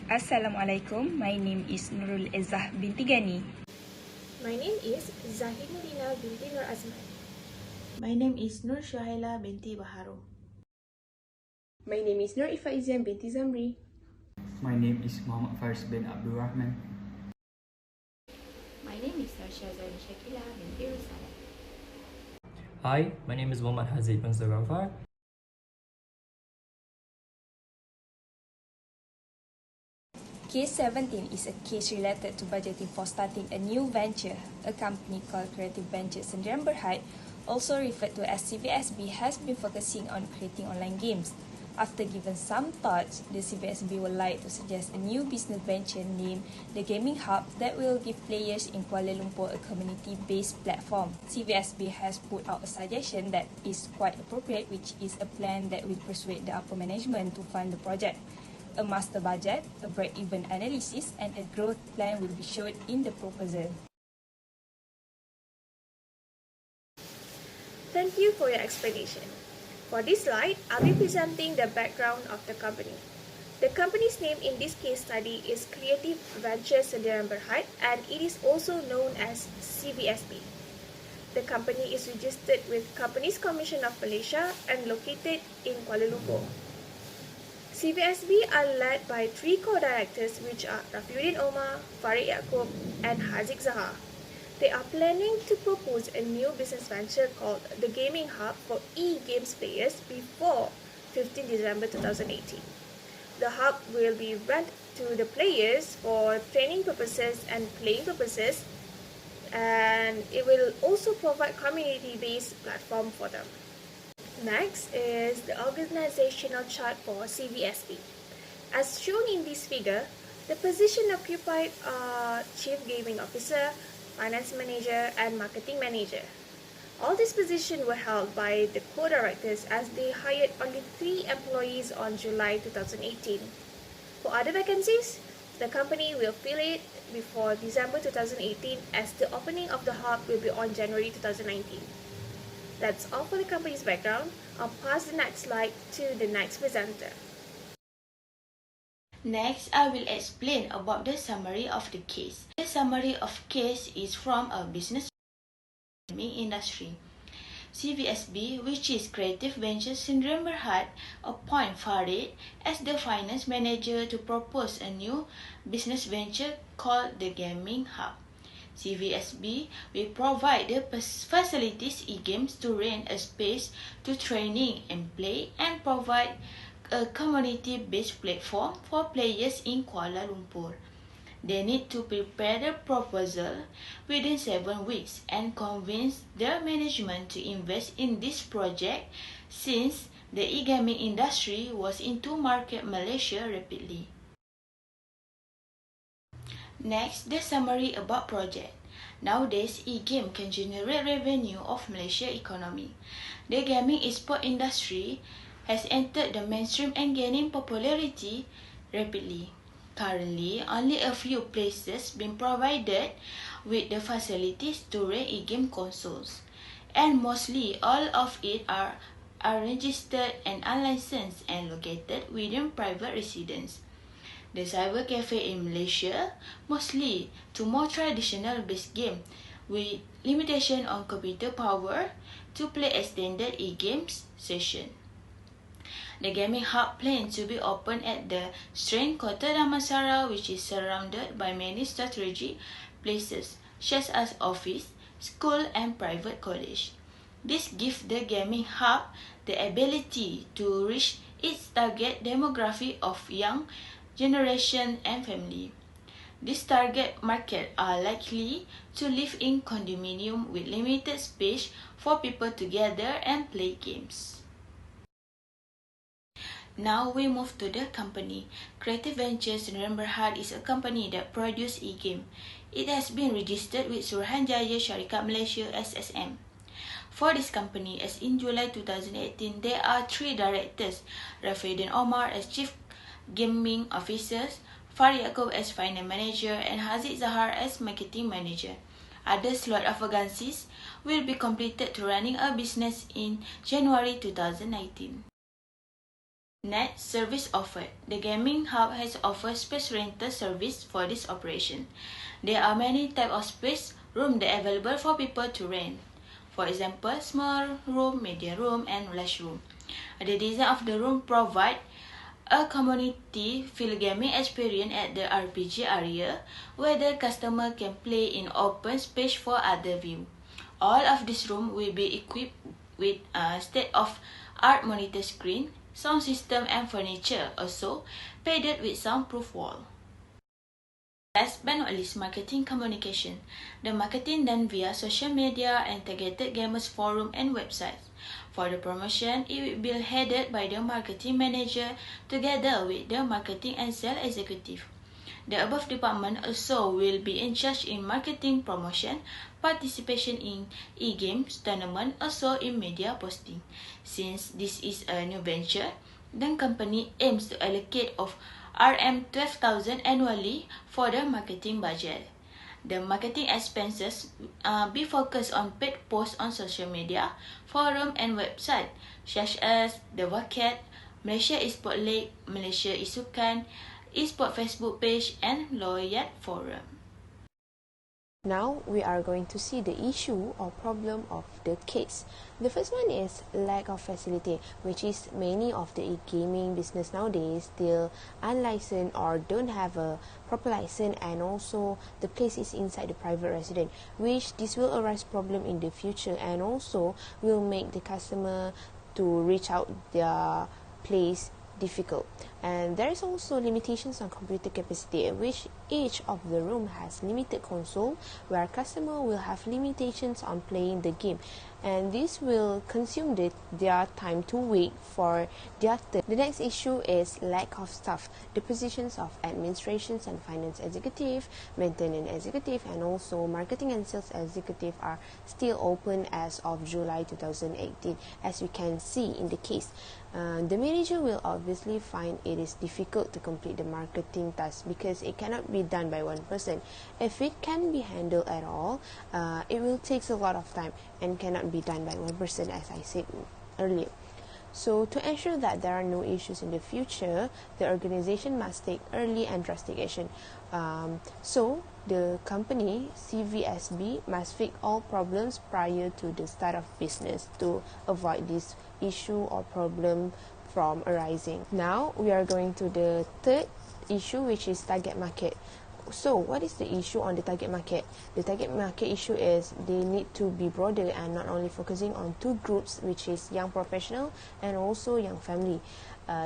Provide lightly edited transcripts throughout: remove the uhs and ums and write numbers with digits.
Assalamualaikum, my name is Nurul Ezzah binti Ghani. My name is Zahin Nurina binti Norazman. My name is Nur Shuhaila binti Baharom. My name is Nur Iffah Izyan binti Zamri. My name is Faris bin Rahman. My name is Nur Syazwani Syakila binti Rusalan. Hi, my name is Haziq bin Zulgafar. Case 17 is a case related to budgeting for starting a new venture. A company called Creative Ventures Sdn Bhd, also referred to as CVSB, has been focusing on creating online games. After giving some thoughts, the CVSB would like to suggest a new business venture named the Gaming Hub that will give players in Kuala Lumpur a community-based platform. CVSB has put out a suggestion that is quite appropriate, which is a plan that will persuade the upper management to fund the project. A master budget, a break-even analysis, and a growth plan will be shown in the proposal. Thank you for your explanation. For this slide, I'll be presenting the background of the company. The company's name in this case study is Creative Ventures Sdn Bhd, and it is also known as CVSB. The company is registered with Companies Commission of Malaysia and located in Kuala Lumpur. CVSB are led by 3 co-directors, which are Rafiuddin Omar, Faris and Haziq. They are planning to propose a new business venture called the Gaming Hub for e-games players before 15 December 2018. The hub will be rented to the players for training purposes and playing purposes, and it will also provide community-based platform for them. Next is the organizational chart for CVSB. As shown in this figure, the position occupied are Chief Gaming Officer, Finance Manager, and Marketing Manager. All these positions were held by the co-directors as they hired only 3 employees on July 2018. For other vacancies, the company will fill it before December 2018 as the opening of the hub will be on January 2019. That's all for the company's background. I'll pass the next slide to the next presenter. Next, I will explain about the summary of the case. The summary of case is from a business industry. CVSB, which is Creative Ventures Sdn Bhd, appoint Faris as the finance manager to propose a new business venture called the Gaming Hub. CVSB will provide the facilities e-games to rent a space to training and play, and provide a community-based platform for players in Kuala Lumpur. They need to prepare the proposal within 7 weeks and convince the management to invest in this project, since the e-gaming industry was into market Malaysia rapidly. Next, the summary about project. Nowadays, e-game can generate revenue of Malaysia economy. The gaming esport industry has entered the mainstream and gaining popularity rapidly. Currently, only a few places been provided with the facilities to rent e-game consoles, and mostly all of it are registered and unlicensed and located within private residence. The cyber cafe in Malaysia mostly to more traditional based game with limitation on computer power to play extended e-games session. The Gaming Hub plans to be open at the Strain Kota Damansara, which is surrounded by many strategic places such as office, school and private college. This gives the Gaming Hub the ability to reach its target demographic of young generation and family. This target market are likely to live in condominium with limited space for people to gather and play games. Now we move to the company. Creative Ventures Sdn Bhd is a company that produces e-game. It has been registered with Suruhanjaya Syarikat Malaysia SSM. For this company, as in July 2018, there are 3 directors: Rafiuddin Omar as Chief Gaming Officers, Faris as Finance Manager, and Haziq as Marketing Manager. Other slot of vacancies will be completed to running a business in January 2019. Net service offered. The gaming hub has offered space rental service for this operation. There are many types of space room that are available for people to rent. For example, small room, medium room, and large room. The design of the room provide a community feel gaming experience at the RPG area where the customer can play in open space for other view. All of this room will be equipped with a state-of-art monitor screen, sound system and furniture, also padded with soundproof wall. Last but not least, marketing communication. The marketing done via social media and targeted gamers forum and websites. For the promotion, it will be headed by the marketing manager together with the marketing and sales executive. The above department also will be in charge in marketing promotion, participation in e-games tournament, also in media posting. Since this is a new venture, the company aims to allocate of RM12,000 annually for the marketing budget. The marketing expenses be focused on paid posts on social media, forum and website such as the Waket, Malaysia Esport League, Malaysia Isukan, Esport Facebook page and Loyat Forum. Now we are going to see the issue or problem of the case. The first one is lack of facility, which is many of the e-gaming business nowadays still unlicensed or don't have a proper license, and also the place is inside the private residence, which this will arise problem in the future and also will make the customer to reach out their place difficult. And there is also limitations on computer capacity, which each of the room has limited console where customer will have limitations on playing the game, and this will consume their time to wait for their turn. The next issue is lack of staff. The positions of administrations and finance executive, maintenance executive, and also marketing and sales executive are still open as of July 2018, as we can see in the case. The manager will obviously find it is difficult to complete the marketing task because it cannot be done by one person. If it can be handled at all, it will take a lot of time and cannot be done by one person, as I said earlier. So to ensure that there are no issues in the future, the organization must take early and drastic action. So the company CVSB must fix all problems prior to the start of business to avoid this issue or problem from arising. Now we are going to the third issue, which is target market. So what is the issue on the target market? The target market issue is they need to be broader and not only focusing on two groups, which is young professional and also young family.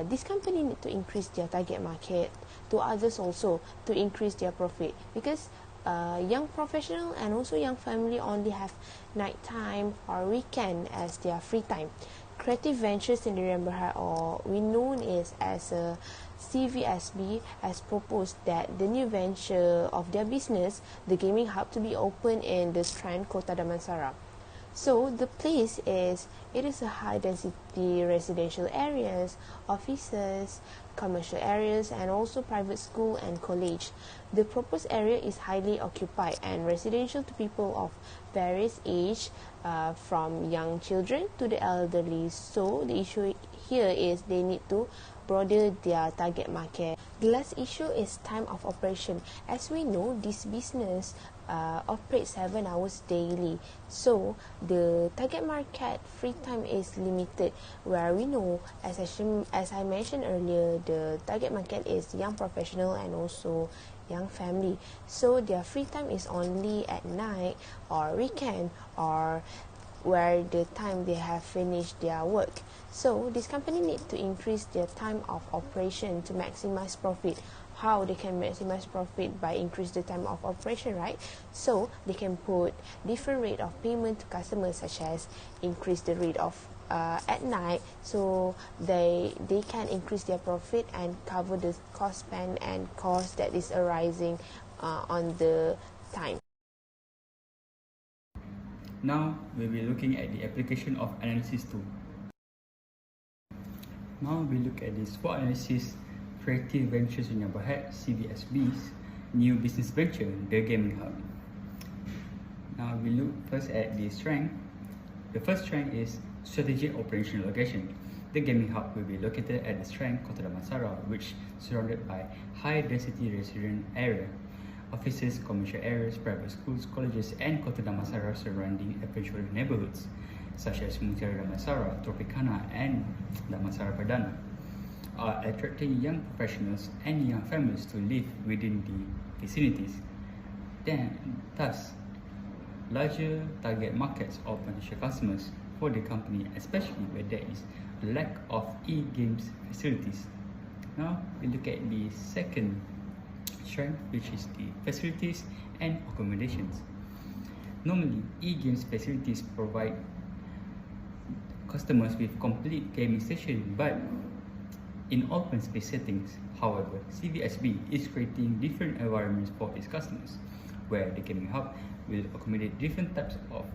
This company need to increase their target market to others also to increase their profit, because young professional and also young family only have night time or weekend as their free time. Creative Ventures in the Remberhad, or we known is as a CVSB, has proposed that the new venture of their business, the gaming hub, to be open in the Strand, Kota Damansara. So the place is a high density residential areas, offices, commercial areas, and also private school and college. The proposed area is highly occupied and residential to people of various age, from young children to the elderly. So the issue here is they need to broaden their target market. The last issue is time of operation. As we know, this business operates 7 hours daily, so the target market free time is limited, where we know, as I mentioned earlier, the target market is young professional and also young family, so their free time is only at night or weekend or where the time they have finished their work. So this company need to increase their time of operation to maximize profit. How they can maximize profit? By increase the time of operation, right? So they can put different rate of payment to customers, such as increase the rate of at night, so they can increase their profit and cover the cost spend and cost that is arising on the time. Now we'll be looking at the application of analysis 2. Now we look at the SWOT analysis Creative Ventures in Remberhad, CVSB's new business venture, the Gaming Hub. Now we look first at the strength. The first strength is strategic operational location. The gaming hub will be located at the Strand, Kota Damansara, which is surrounded by high-density resident area, offices, commercial areas, private schools, colleges, and Kota Damansara surrounding eventual neighborhoods, such as Mutiara Damansara, Tropicana, and Damansara Perdana, are attracting young professionals and young families to live within the vicinities. Thus, larger target markets or potential customers for the company, especially where there is a lack of e-games facilities. Now we look at the second strength, which is the facilities and accommodations. Normally, e-games facilities provide customers with complete gaming station, but in open space settings. However, CVSB is creating different environments for its customers, where the gaming hub will accommodate different types of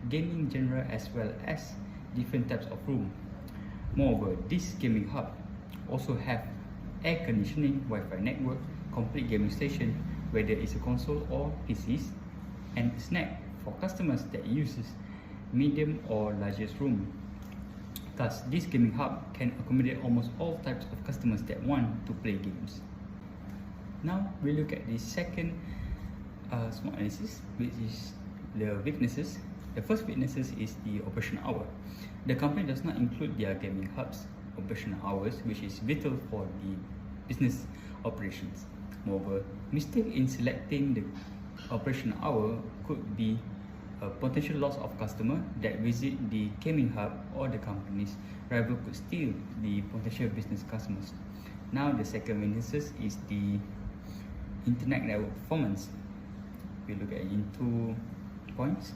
gaming genre as well as different types of room. Moreover, this gaming hub also have air conditioning, Wi-Fi network, complete gaming station, whether it's a console or PCs, and snack for customers that uses medium or largest room. Thus, this gaming hub can accommodate almost all types of customers that want to play games. Now we look at the second small analysis, which is the weaknesses. The first weaknesses is the operational hour. The company does not include their gaming hubs operational hours, which is vital for the business operations. Moreover, mistake in selecting the operational hour could be a potential loss of customer that visit the gaming hub, or the company's rival could steal the potential business customers. Now the second weaknesses is the internet network performance. We look at in 2 points.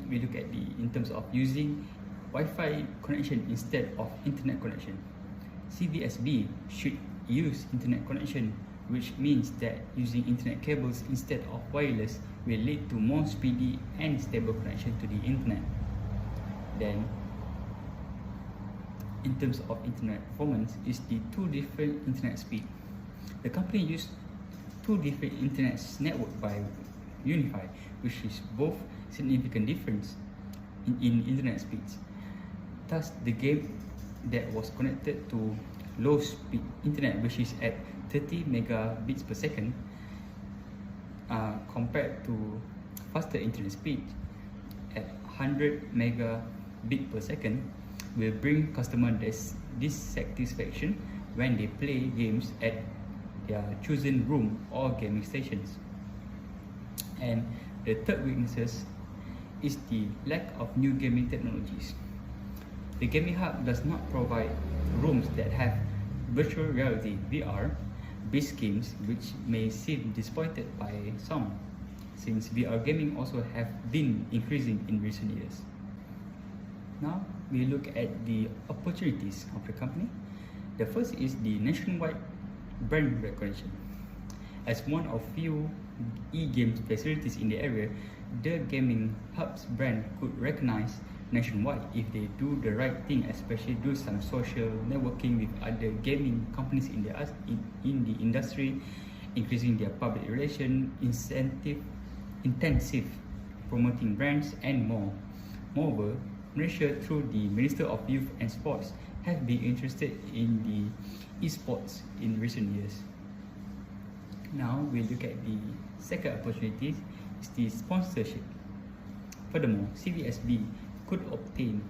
We look at in terms of using Wi-Fi connection instead of internet connection. CVSB should use internet connection, which means that using internet cables instead of wireless will lead to more speedy and stable connection to the internet. Then, in terms of internet performance, is the 2 different internet speed. The company used 2 different internet network by Unify, which is both significant difference in internet speeds. Thus, the game that was connected to low speed internet, which is at 30 megabits per second, compared to faster internet speed at 100 megabit per second, will bring customer dissatisfaction when they play games at their chosen room or gaming stations. And the third weaknesses is the lack of new gaming technologies. The gaming hub does not provide rooms that have virtual reality (VR) based games, which may seem disappointed by some, since VR gaming also have been increasing in recent years. Now we look at the opportunities of the company. The first is the nationwide brand recognition. As one of few e-games facilities in the area, the gaming hub's brand could recognize nationwide if they do the right thing, especially do some social networking with other gaming companies in the industry, increasing their public relation, intensive promoting brands, and more. Moreover, Malaysia, through the Minister of Youth and Sports, have been interested in the esports in recent years. Now we look at the second opportunity, is the sponsorship. Furthermore, CVSB could obtain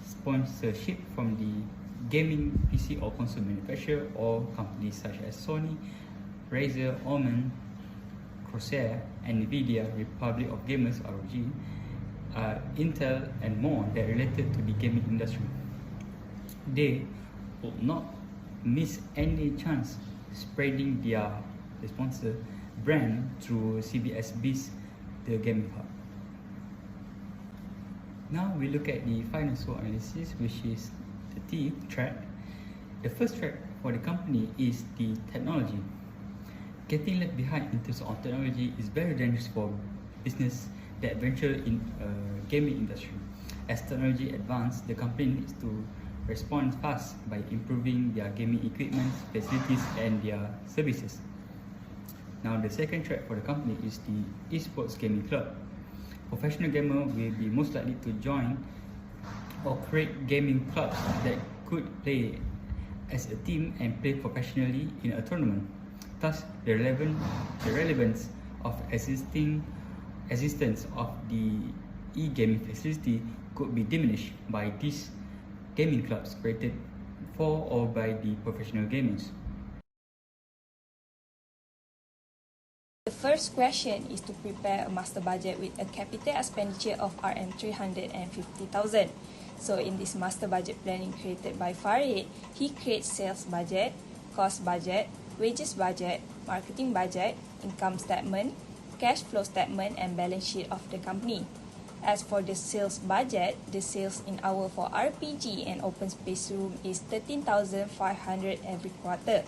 sponsorship from the gaming PC or console manufacturer or companies such as Sony, Razer, Oman, Corsair, Nvidia, Republic of Gamers (ROG), Intel, and more that related to the gaming industry. They would not miss any chance spreading their sponsor brand through CVSB's the gaming hub. Now we look at the financial analysis, which is the T track. The first track for the company is the technology. Getting left behind in terms of technology is very dangerous for business that venture in gaming industry. As technology advances, the company needs to respond fast by improving their gaming equipment, facilities, and their services. Now the second track for the company is the esports gaming club. Professional gamer will be most likely to join or create gaming clubs that could play as a team and play professionally in a tournament. Thus, the relevance of existence of the e-gaming facility could be diminished by these gaming clubs created for or by the professional gamers. The first question is to prepare a master budget with a capital expenditure of RM350,000. So in this master budget planning created by Faris, he creates sales budget, cost budget, wages budget, marketing budget, income statement, cash flow statement and balance sheet of the company. As for the sales budget, the sales in hour for RPG and open space room is 13,500 every quarter,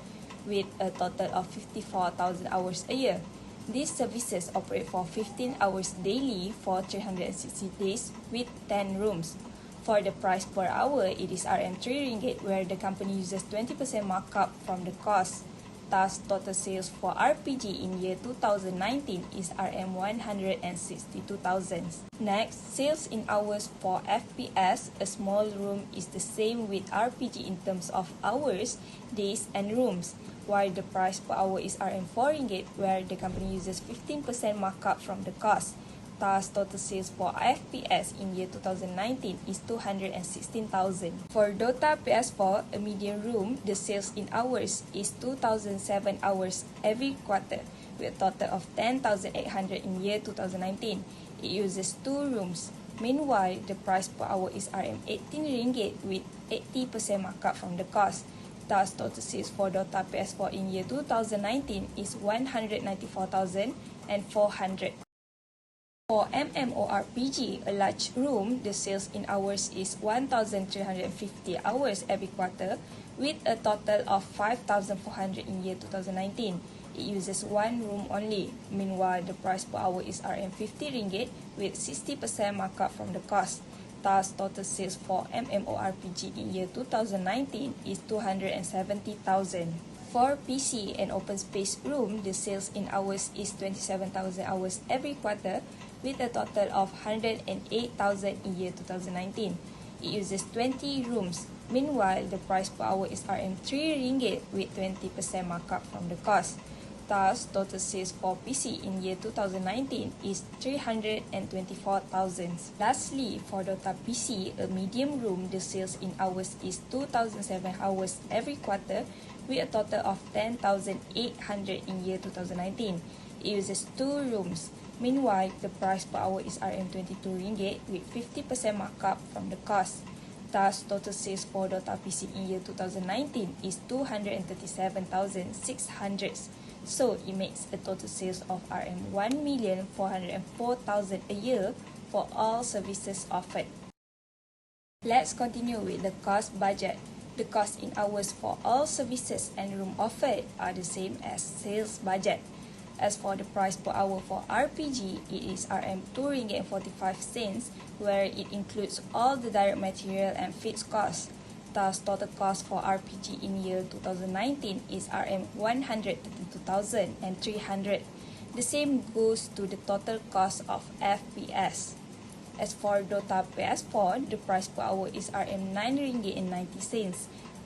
with a total of 54,000 hours a year. These services operate for 15 hours daily for 360 days with 10 rooms. For the price per hour, it is RM3 where the company uses 20% markup from the cost. Thus, total sales for RPG in year 2019 is RM162,000. Next, sales in hours for FPS, a small room is the same with RPG in terms of hours, days and rooms, while the price per hour is RM4 where the company uses 15% markup from the cost. Thus, total sales for FPS in year 2019 is 216,000. For Dota PS4, a medium room, the sales in hours is 2,007 hours every quarter, with a total of 10,800 in year 2019. It uses 2 rooms. Meanwhile, the price per hour is RM18 with 80% markup from the cost. Thus, total sales for Dota PS4 in year 2019 is 194,400. For MMORPG, a large room, the sales in hours is 1,350 hours every quarter, with a total of 5,400 in year 2019. It uses 1 room only. Meanwhile, the price per hour is RM50 with 60% markup from the cost. Thus, total sales for MMORPG in year 2019 is 270,000. For PC and open space room, the sales in hours is 27,000 hours every quarter, with a total of 108,000 in year 2019. It uses 20 rooms. Meanwhile, the price per hour is RM3 with 20% markup from the cost. Thus, total sales for PC in year 2019 is 324,000. Lastly, for Dota PC, a medium room, the sales in hours is 2,007 hours every quarter, with a total of 10,800 in year 2019. It uses 2 rooms. Meanwhile, the price per hour is RM22 with 50% markup from the cost. Thus, total sales for Dota PC in year 2019 is 237,600. So, it makes a total sales of RM1,404,000 a year for all services offered. Let's continue with the cost budget. The cost in hours for all services and room offered are the same as sales budget. As for the price per hour for RPG, it is RM2.45, where it includes all the direct material and fixed costs. Thus, total cost for RPG in year 2019 is RM132,300. The same goes to the total cost of FPS. As for Dota PS4, the price per hour is RM9.90.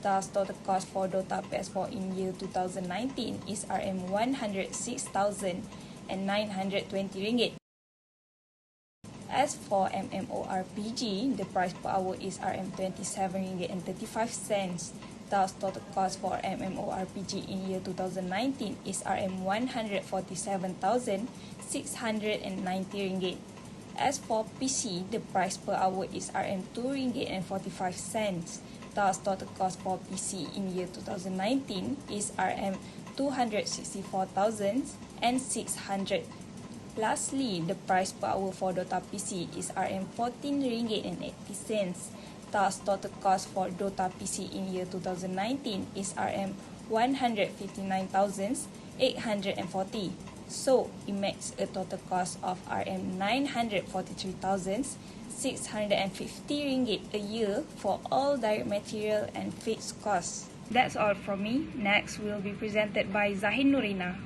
Thus, total cost for Dota PS4 in year 2019 is RM106,920. As for MMORPG, the price per hour is RM27.35. Thus, total cost for MMORPG in year 2019 is RM147,690. As for PC, the price per hour is RM2.45. Thus, total cost for PC in year 2019 is RM264,600. Lastly, the price per hour for Dota PC is RM14.80. Thus, total cost for Dota PC in year 2019 is RM159,840. So, it makes a total cost of RM943,650 a year for all direct material and fixed costs. That's all from me. Next will be presented by Zahin Nurina.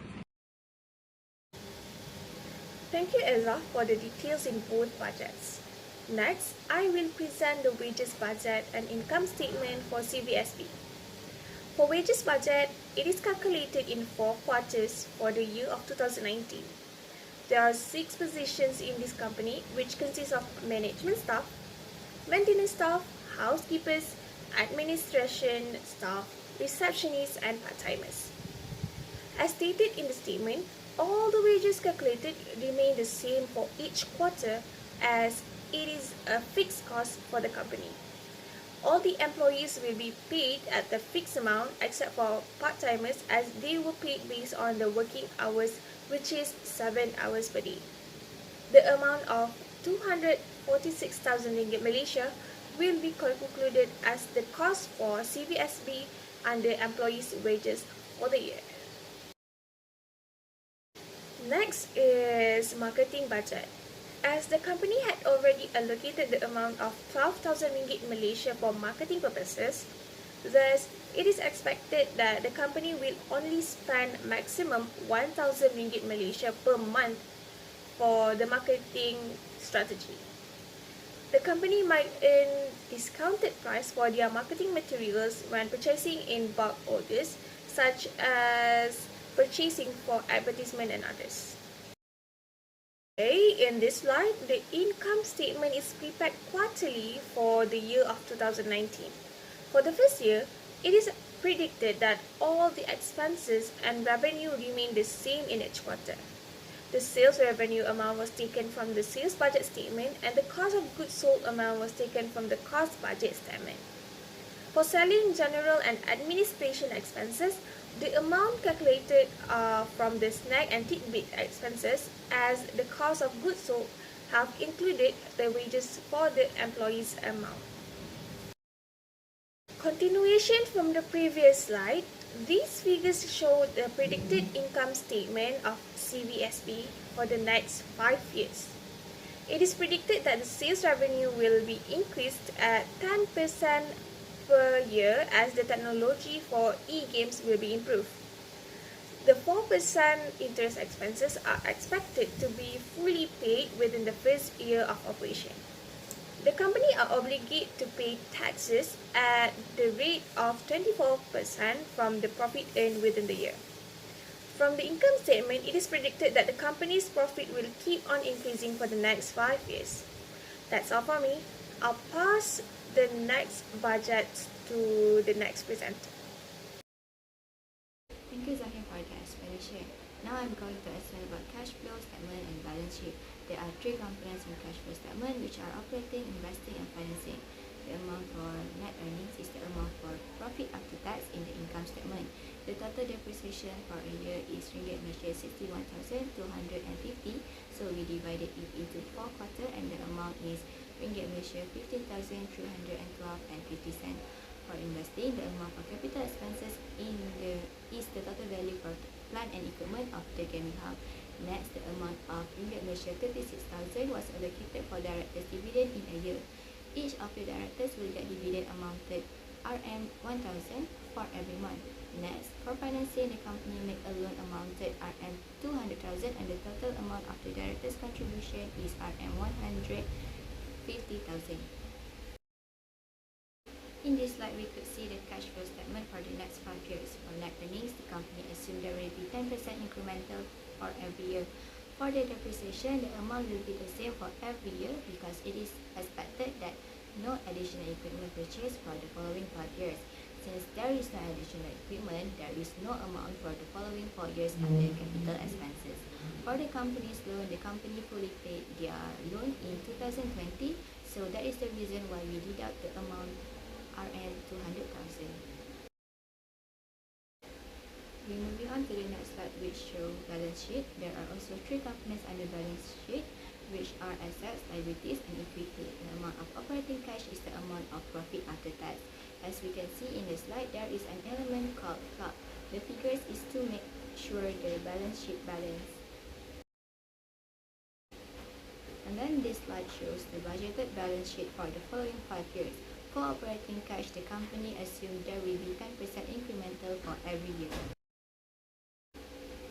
Thank you, Ezzah, for the details in both budgets. Next, I will present the wages budget and income statement for CVSB. For wages budget, it is calculated in 4 quarters for the year of 2019. There are 6 positions in this company, which consists of management staff, maintenance staff, housekeepers, administration staff, receptionists, and part-timers. As stated in the statement, all the wages calculated remain the same for each quarter, as it is a fixed cost for the company. All the employees will be paid at the fixed amount except for part-timers, as they were paid based on the working hours, which is 7 hours per day. The amount of 246,000 ringgit Malaysia will be concluded as the cost for CVSB under employees' wages for the year. Next is marketing budget. As the company had already allocated the amount of 12,000 ringgit Malaysia for marketing purposes, thus it is expected that the company will only spend maximum 1,000 ringgit Malaysia per month for the marketing strategy. The company might earn discounted price for their marketing materials when purchasing in bulk orders, such as purchasing for advertisement and others. Okay, in this slide, the income statement is prepared quarterly for the year of 2019. For the first year, it is predicted that all the expenses and revenue remain the same in each quarter. The sales revenue amount was taken from the sales budget statement, and the cost of goods sold amount was taken from the cost budget statement. For selling, general and administration expenses, the amount calculated from the snack and tidbit expenses, as the cost of goods sold have included the wages for the employees' amount. Continuation from the previous slide, these figures show the predicted income statement of CVSB for the next 5 years. It is predicted that the sales revenue will be increased at 10% per year as the technology for e-games will be improved. The 4% interest expenses are expected to be fully paid within the first year of operation. The company are obligated to pay taxes at the rate of 24% from the profit earned within the year. From the income statement, it is predicted that the company's profit will keep on increasing for the next 5 years. That's all for me. I'll pass the next budget to the next presenter. Thank you, Zahin, for the explanation. Now I'm going to explain about cash flow statement and balance sheet. There are 3 components in cash flow statement, which are operating, investing, and financing. The amount for net earnings is the amount for profit after tax in the income statement. The total depreciation for a year is RM61,250, so we divided it into 4 quarters, and the amount is RM15,312.50. For investing, the amount for capital expenses is the total value for plant and equipment of the gaming hub. Next, the amount of RM36,000 was allocated for directors' dividend in a year. Each of the directors will get dividend amounted RM1,000 for every month. Next, for financing, the company make a loan amounted RM200,000, and the total amount of the directors' contribution is RM150,000. In this slide, we could see the cash flow statement for the next 5 years. For net earnings, the company assumed there will be 10% incremental for every year. For the depreciation, the amount will be the same for every year because it is expected that no additional equipment purchased for the following 5 years. Since there is no additional equipment, there is no amount for the following 4 years under capital expenses. For the company's loan, the company fully paid their loan in 2020, so that is the reason why we deduct the amount RM200,000. We're moving on to the next slide, which show balance sheet. There are also 3 components under balance sheet, which are assets, liabilities, and equity. The amount of operating cash is the amount of profit after tax. As we can see in the slide, there is an element called clock. The figures is to make sure the balance sheet balance. And then this slide shows the budgeted balance sheet for the following 5 years. For operating cash, the company assumed there will be 10% incremental for every year.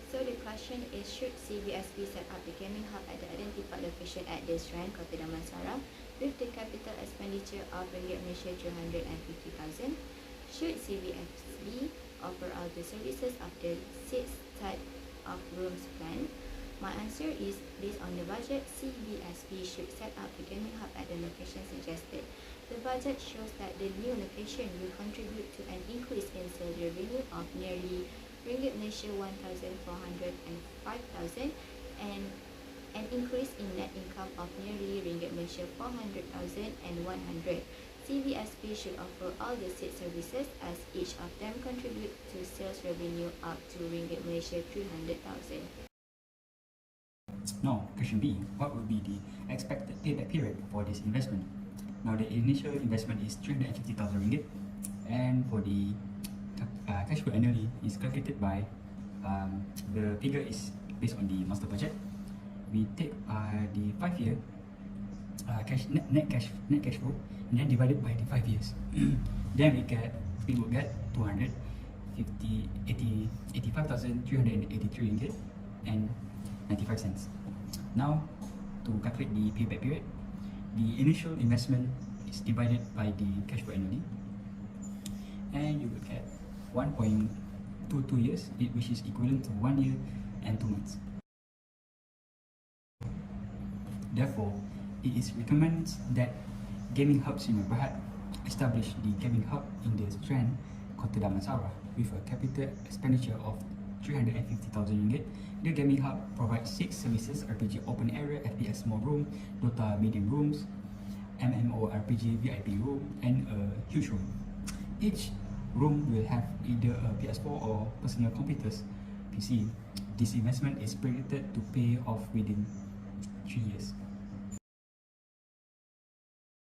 So the cash question is, should CVSB set up the gaming hub at the identified location at the Shrine, Kota Damansara, with the capital expenditure of Ringgit Malaysia 350,000? Should CVSB offer all the services of the 6 type of rooms plan? My answer is, based on the budget, CVSB should set up the gaming hub at the location suggested. The budget shows that the new location will contribute to an increase in sales revenue of nearly Ringgit Malaysia 1,405,000 and an increase in net income of nearly Ringgit Malaysia 400,100. CVSB should offer all the 6 services, as each of them contribute to sales revenue up to Ringgit Malaysia 300,000. Now, question B, what would be the expected payback period for this investment? Now, the initial investment is 350,000 ringgit, and for the cash flow annually is calculated by the figure is based on the master budget. We take the 5-year net cash flow and then divided by the 5 years. Then we will get 85,383 ringgit and 95 cents. Now, to calculate the payback period, the initial investment is divided by the cash flow annually, and you will get 1.22 years, which is equivalent to 1 year and 2 months. Therefore, it is recommended that gaming hub Sdn Bhd establish the gaming hub in the Strand, Kota Damansara, with a capital expenditure of 350,000 ringgit. The gaming hub provides 6 services: RPG open area, FPS small room, Dota medium rooms, MMORPG VIP room, and a huge room. Each room will have either a PS4 or personal computers PC. This investment is predicted to pay off within 3 years.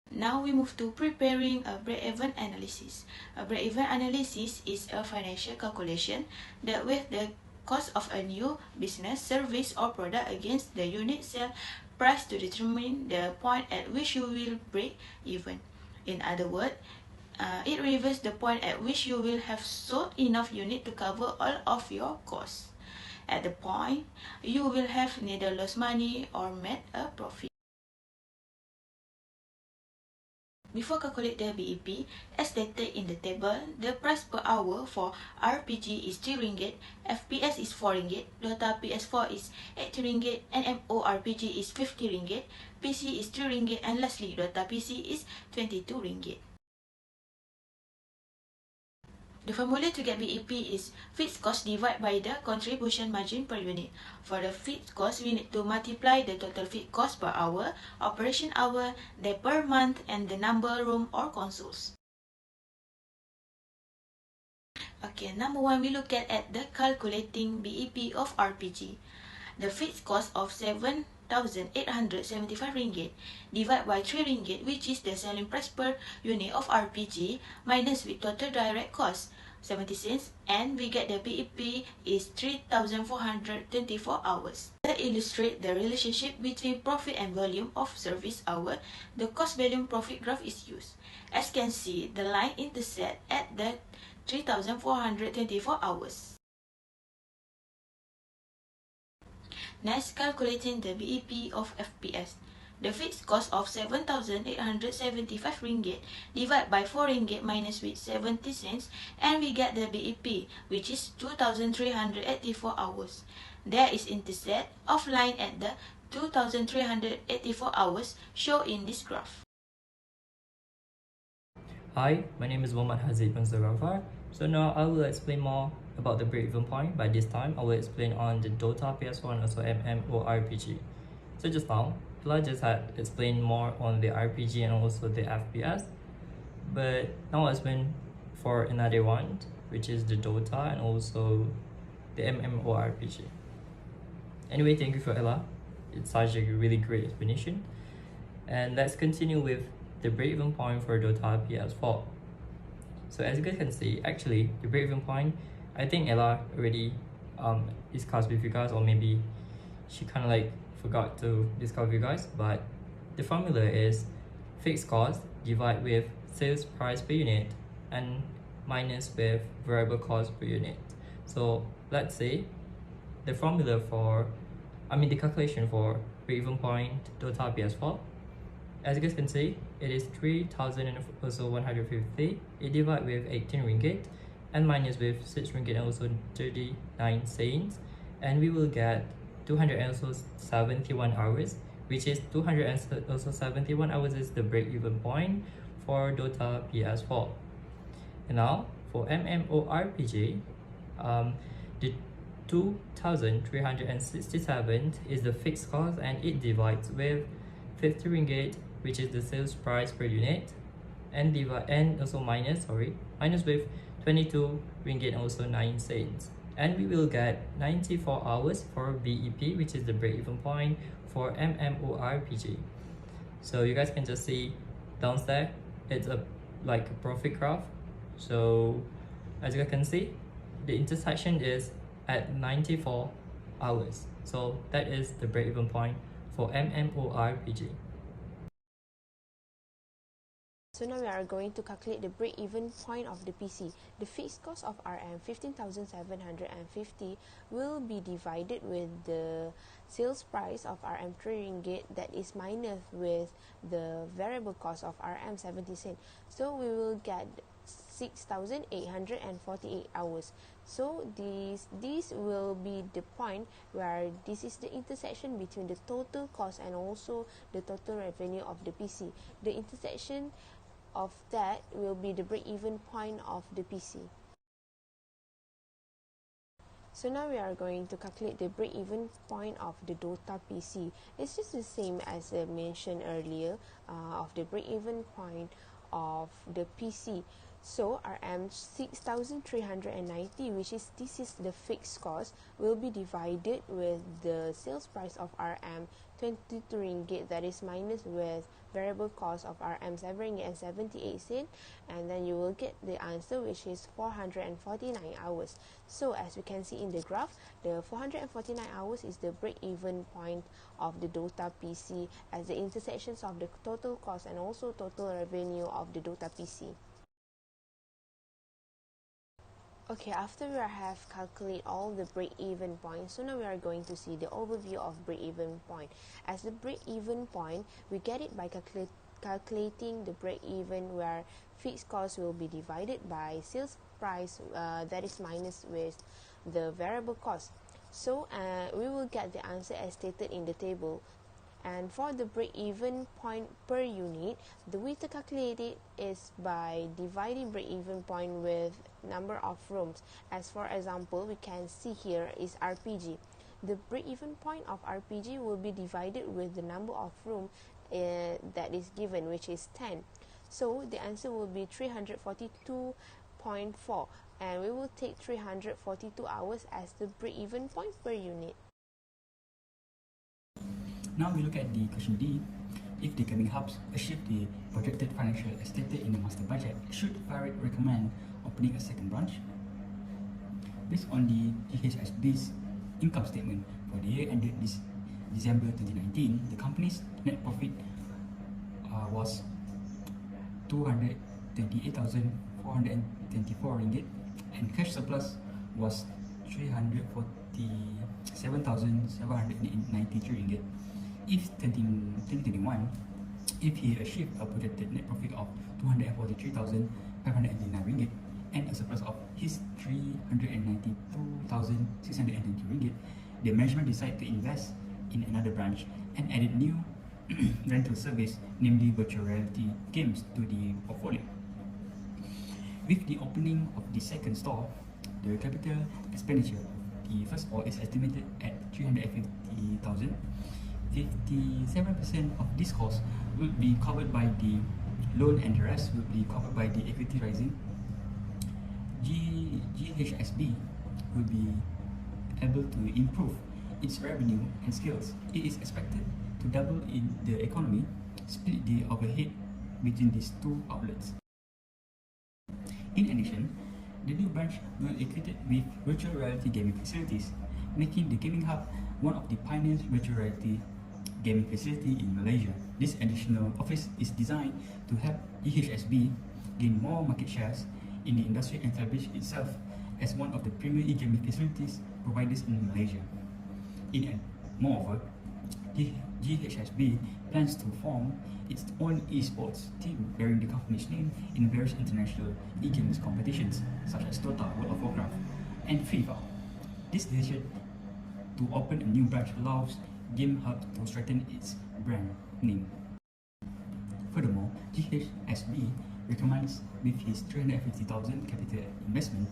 Now we move to preparing a break-even analysis. A break-even analysis is a financial calculation that weighs the cost of a new business, service, or product against the unit sale price to determine the point at which you will break even. In other words, it reveals the point at which you will have sold enough unit to cover all of your costs. At the point, you will have neither lost money or made a profit. Before calculate the BEP, as stated in the table, the price per hour for RPG is 3 ringgit, FPS is 4 ringgit, Dota PS4 is 80 ringgit, and MMORPG is 50 ringgit, PC is 3 ringgit, and lastly, Dota PC is 22 ringgit. The formula to get BEP is fixed cost divided by the contribution margin per unit. For the fixed cost, we need to multiply the total fixed cost per hour, operation hour, day per month, and the number room or consoles. Okay, number 1, we look at the calculating BEP of RPG. The fixed cost of 7,875 ringgit divided by 3 ringgit, which is the selling price per unit of RPG, minus with total direct cost 70 cents, and we get the BEP is 3,424 hours. To illustrate the relationship between profit and volume of service hour, the cost volume profit graph is used. As can see, the line intersect at the 3,424 hours. Next, calculating the BEP of FPS. The fixed cost of 7,875 ringgit divided by 4 ringgit minus with 70 cents, and we get the BEP, which is 2,384 hours. There is intercept of line at the 2,384 hours shown in this graph. Hi, my name is Haziq from Zulgafar. So now I will explain more about the break-even point. By this time, I will explain on the Dota, PS4, and also MMORPG. So just now, I just had explained more on the RPG and also the FPS, but now I'll explain for another one, which is the Dota and also the MMORPG. Anyway, thank you for Ella. It's such a really great explanation. And let's continue with the break-even point for Dota PS4. So as you guys can see, actually the break-even point, I think Ella already discussed with you guys, or maybe she kind of like forgot to discuss with you guys, but the formula is fixed cost divided with sales price per unit and minus with variable cost per unit. So let's say the formula for, the calculation for break-even point Dota PS4. As you guys can see, it is 3,150. It divided with 18 ringgit and minus with 6 ringgit and also 39 cents, and we will get 271 hours, which is 271 hours is the break-even point for Dota PS4. And now for MMORPG, the 2,367 is the fixed cost, and it divides with 50 ringgit, which is the sales price per unit, and also minus with 22 ringgit and also 9 cents. And we will get 94 hours for BEP, which is the break-even point for MMORPG. So you guys can just see downstairs, it's like a profit graph. So as you can see, the intersection is at 94 hours. So that is the break-even point for MMORPG. So now we are going to calculate the break-even point of the PC. The fixed cost of RM 15,750 will be divided with the sales price of RM 3 ringgit, that is minus with the variable cost of RM 70 cent. So we will get 6,848 hours. So this will be the point where this is the intersection between the total cost and also the total revenue of the PC. The intersection of that will be the break-even point of the PC. So now we are going to calculate the break-even point of the Dota PC. It's just the same as I mentioned earlier of the break-even point of the PC. So RM 6,390, which is the fixed cost, will be divided with the sales price of RM 22 ringgit, that is minus with variable cost of RM 7 ringgit and 78 cent, and then you will get the answer, which is 449 hours. So as we can see in the graph, the 449 hours is the break-even point of the Dota PC as the intersections of the total cost and also total revenue of the Dota PC. Okay, after we have calculated all the break-even points, so now we are going to see the overview of break-even point. As the break-even point, we get it by calculating the break-even, where fixed cost will be divided by sales price, that is minus with the variable cost. So we will get the answer as stated in the table. And for the break-even point per unit, the way to calculate it is by dividing break-even point with number of rooms. As for example, we can see here is RPG. The break-even point of RPG will be divided with the number of room that is given, which is 10. So the answer will be 342.4, and we will take 342 hours as the break-even point per unit. Now we look at the question D. If the gaming hubs achieve the projected financial as stated in the master budget, should Faris recommend opening a second branch? Based on the GHSB's income statement for the year ended this December 2019, the company's net profit was 228,424 ringgit, and cash surplus was 347,793 ringgit. If 2021, if he achieved a projected net profit of 243,589 ringgit and a surplus of his 392,690 ringgit, the management decided to invest in another branch and added new rental service, namely virtual reality games, to the portfolio. With the opening of the second store, the capital expenditure of the first store is estimated at 350,000. 57% of this cost will be covered by the loan and the rest will be covered by the equity rising. GHSB will be able to improve its revenue and skills. It is expected to double in the economy, split the overhead between these two outlets. In addition, the new branch will equip it with virtual reality gaming facilities, making the gaming hub one of the pioneers virtual reality gaming facility in Malaysia. This additional office is designed to help GHSB gain more market shares in the industry and establish itself as one of the premier e-gaming facilities providers in Malaysia. Moreover, GHSB plans to form its own esports team bearing the company's name in various international e-games competitions such as Dota, World of Warcraft, and FIFA. This decision to open a new branch allows Game Hub to strengthen its brand name. Furthermore, GHSB recommends with his 350,000 capital investment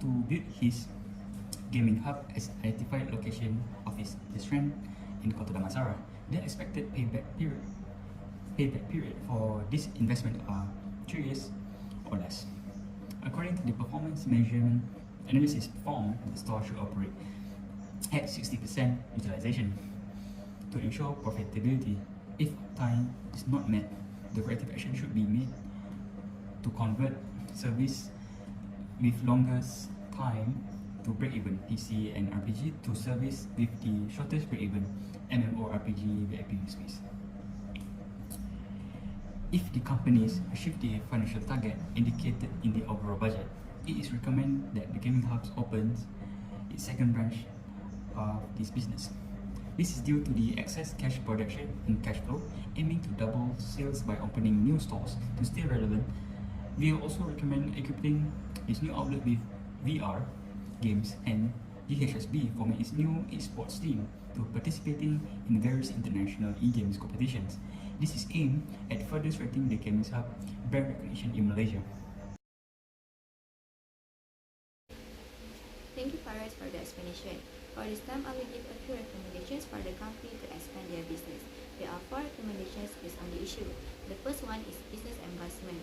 to build his gaming hub as identified location of his strength in Kota Damansara. The expected payback period for this investment are 3 years or less. According to the performance measurement analysis performed, the store should operate at 60% utilization. To ensure profitability, if time is not met, the corrective action should be made to convert service with longest time to break-even PC and RPG to service with the shortest break-even MMORPG VIP space. If the companies achieve the financial target indicated in the overall budget, it is recommended that the gaming hubs opens its second branch of this business. This is due to the excess cash production and cash flow, aiming to double sales by opening new stores to stay relevant. We also recommend equipping its new outlet with VR games and GHSB forming its new esports team to participating in various international e-games competitions. This is aimed at further strengthening the gaming hub brand recognition in Malaysia. Thank you, Faris, for the explanation. For this time, I will give a few recommendations for the company to expand their business. There are 4 recommendations based on the issue. The first one is business endorsement.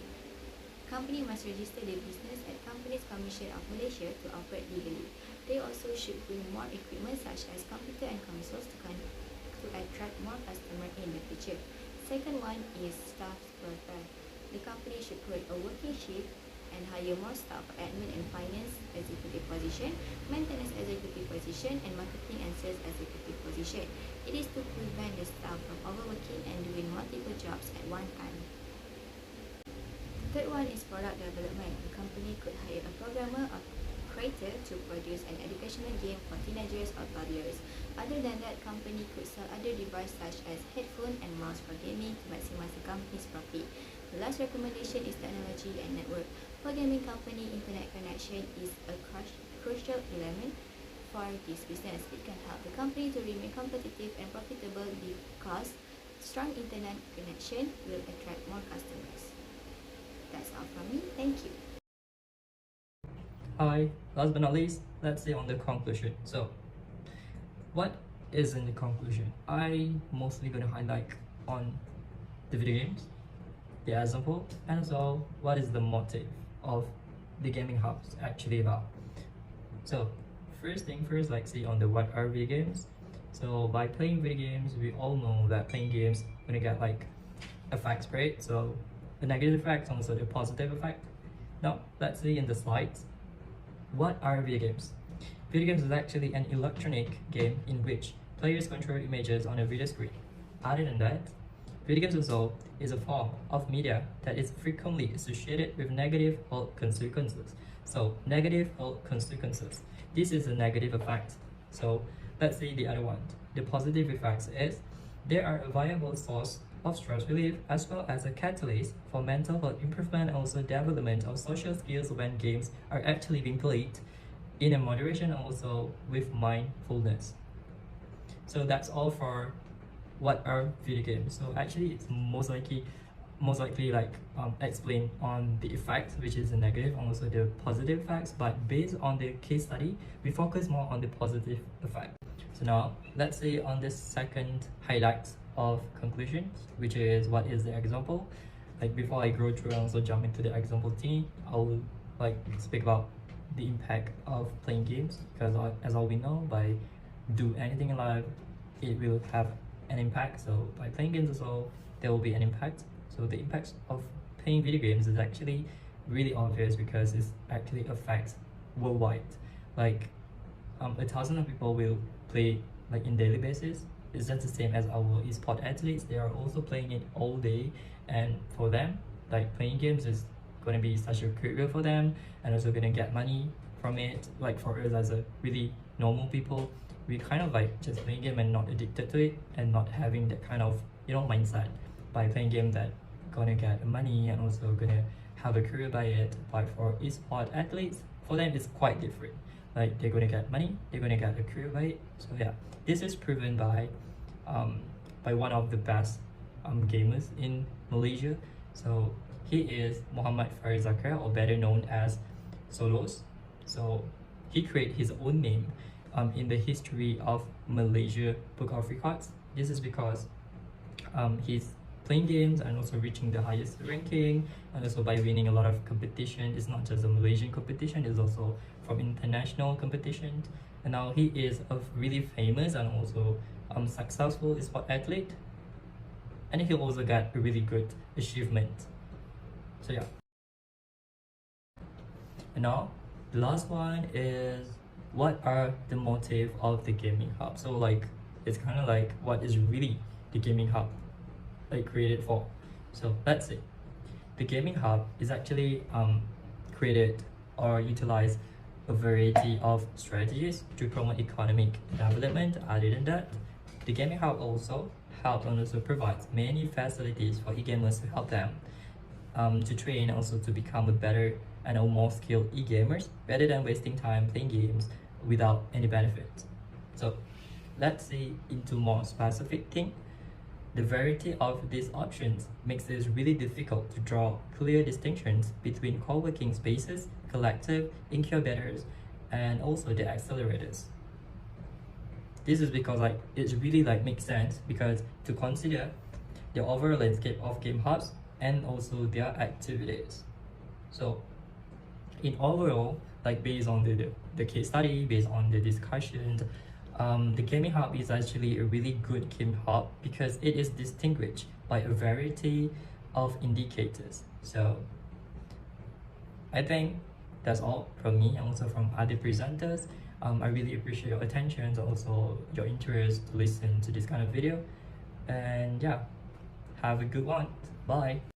Company must register their business at Companies Commission of Malaysia to operate legally. They also should bring more equipment such as computer and consoles to attract more customers in the future. Second one is staff welfare. The company should create a working shift and hire more staff for admin and finance executive position, maintenance executive position, and marketing and sales executive position. It is to prevent the staff from overworking and doing multiple jobs at one time. The third one is product development. The company could hire a programmer or creator to produce an educational game for teenagers or toddlers. Other than that, company could sell other devices such as headphone and mouse for gaming to maximize the company's profit. The last recommendation is technology and network. For gaming company, internet connection is a crucial element for this business. It can help the company to remain competitive and profitable because strong internet connection will attract more customers. That's all from me. Thank you. Hi, last but not least, let's say on the conclusion. So, what is in the conclusion? I mostly going to highlight on the video games, the example, and also what is the motive of the gaming hubs actually about. So, first thing first, like see on the what are video games. So by playing video games, we all know that playing games gonna get like effects, right? So the negative effects and also the positive effect. Now let's see in the slides. What are video games? Video games is actually an electronic game in which players control images on a video screen. Other than that, video games also is a form of media that is frequently associated with negative health consequences. So negative health consequences. This is a negative effect. So let's see the other one. The positive effects is they are a viable source of stress relief as well as a catalyst for mental health improvement and also development of social skills when games are actually being played in a moderation and also with mindfulness. So that's all for what are video games. So actually it's most likely like explain on the effects, which is the negative and also the positive effects, but based on the case study we focus more on the positive effect. So now let's say on the second highlight of conclusion, which is what is the example. Like before I go through and also jump into the example team, I will like speak about the impact of playing games, because as all we know, by do anything in life it will have an impact. So by playing games also there will be an impact. So the impact of playing video games is actually really obvious because it actually affects worldwide. Like 1,000 people will play like in daily basis. It's just the same as our esport athletes. They are also playing it all day, and for them like playing games is going to be such a career for them and also going to get money from it. Like for us as a really normal people, we kind of like just playing game and not addicted to it, and not having that kind of, you know, mindset by playing game that gonna get money and also gonna have a career by it. But for esport athletes, for them it's quite different. Like they're gonna get money, they're gonna get a career by it. So yeah, this is proven by one of the best gamers in Malaysia. So he is Muhammad Faris, or better known as Solos. So he created his own name in the history of Malaysia Book of Records. This is because he's playing games and also reaching the highest ranking, and also by winning a lot of competition. It's not just a Malaysian competition, it's also from international competition. And now he is a really famous and also successful sport athlete, and he also got a really good achievement. So yeah. And now the last one is, what are the motive of the gaming hub? So like it's kind of like, what is really the gaming hub like created for? So let's see. The gaming hub is actually created or utilize a variety of strategies to promote economic development. Other than that, the gaming hub also helps and also provides many facilities for e-gamers to help them to train, also to become a better and a more skilled e-gamers, rather than wasting time playing games without any benefit. So let's see into more specific thing. The variety of these options makes it really difficult to draw clear distinctions between co-working spaces, collective, incubators, and also the accelerators. This is because like it really like makes sense, because to consider the overall landscape of game hubs and also their activities. So in overall, like based on the case study, based on the discussions, the gaming hub is actually a really good game hub because it is distinguished by a variety of indicators. So I think that's all from me and also from other presenters. I really appreciate your attention and also your interest to listen to this kind of video. And yeah, have a good one. Bye.